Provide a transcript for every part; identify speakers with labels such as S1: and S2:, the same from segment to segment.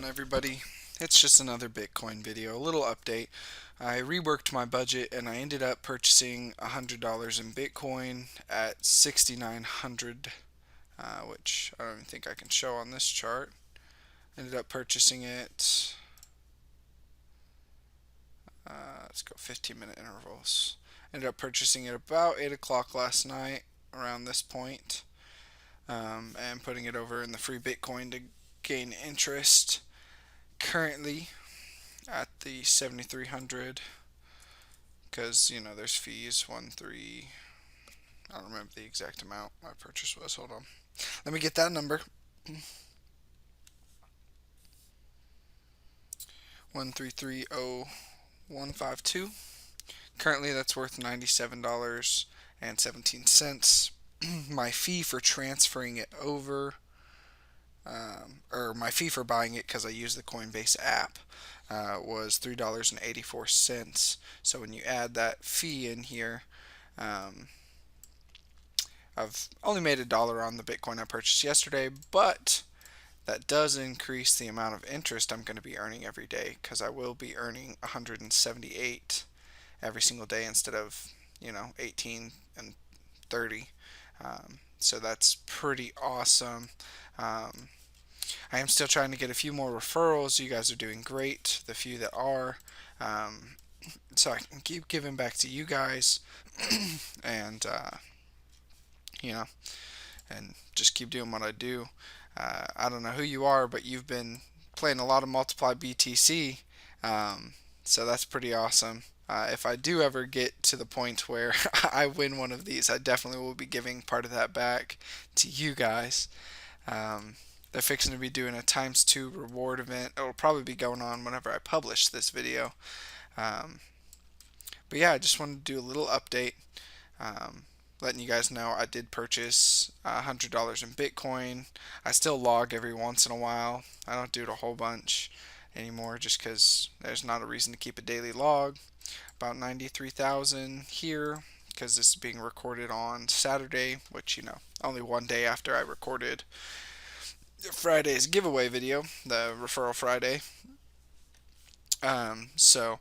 S1: on, everybody? It's just another Bitcoin video, a little update. I reworked my budget and I ended up purchasing $100 in Bitcoin at 6,900, which I don't even think I can show on this chart. Ended up purchasing it, let's go 15-minute intervals. Ended up purchasing it about 8 o'clock last night, around this point, and putting it over in the free Bitcoin to gain interest. Currently at the 7,300, because there's fees. I don't remember the exact amount my purchase was. Hold on, let me get that number. 1330152. Currently that's worth $97.17. My fee for transferring it over, or my fee for buying it because I use the Coinbase app, was $3.84. So when you add that fee in here, I've only made $1 on the Bitcoin I purchased yesterday, but that does increase the amount of interest I'm going to be earning every day, because I will be earning 178 every single day instead of 18 and 30. So that's pretty awesome. I am still trying to get a few more referrals. You guys are doing great, the few that are. So I can keep giving back to you guys, and you know, and just keep doing what I do. I don't know who you are, but you've been playing a lot of Multiply BTC, so that's pretty awesome. If I do ever get to the point where I win one of these, I definitely will be giving part of that back to you guys. They're fixing to be doing a times 2 reward event. It'll probably be going on whenever I publish this video. But yeah, I just wanted to do a little update, letting you guys know I did purchase $100 in Bitcoin. I still log every once in a while. I don't do it a whole bunch anymore just because there's not a reason to keep a daily log. About 93,000 here, because this is being recorded on Saturday, which, only one day after I recorded Friday's giveaway video, the Referral Friday. So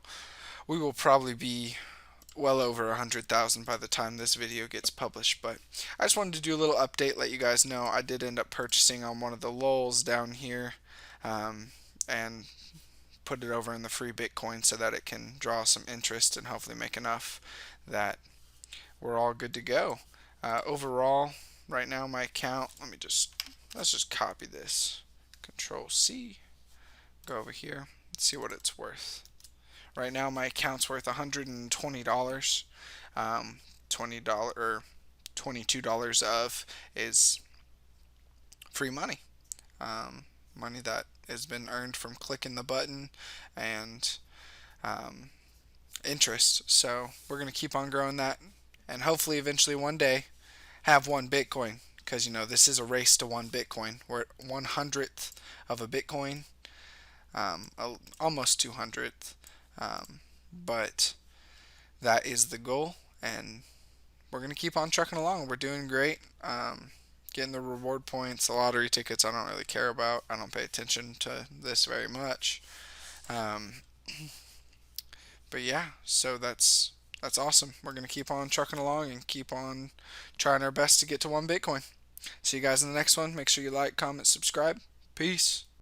S1: we will probably be well over 100,000 by the time this video gets published. But I just wanted to do a little update, let you guys know I did end up purchasing on one of the lulls down here, and put it over in the free Bitcoin so that it can draw some interest and hopefully make enough that we're all good to go. Overall, right now my account, let's just copy this, Control C, go over here, let's see what it's worth. Right now my account's worth $120. $20 or $22 of is free money. Money that has been earned from clicking the button and interest. So we're going to keep on growing that, and hopefully eventually one day have 1 Bitcoin, because this is a race to 1 Bitcoin. We're at 100th of a Bitcoin, almost 200th, but that is the goal, and we're going to keep on trucking along. We're doing great. Getting the reward points, the lottery tickets, I don't really care about. I don't pay attention to this very much. But yeah, so that's awesome. We're going to keep on trucking along and keep on trying our best to get to 1 Bitcoin. See you guys in the next one. Make sure you like, comment, subscribe. Peace.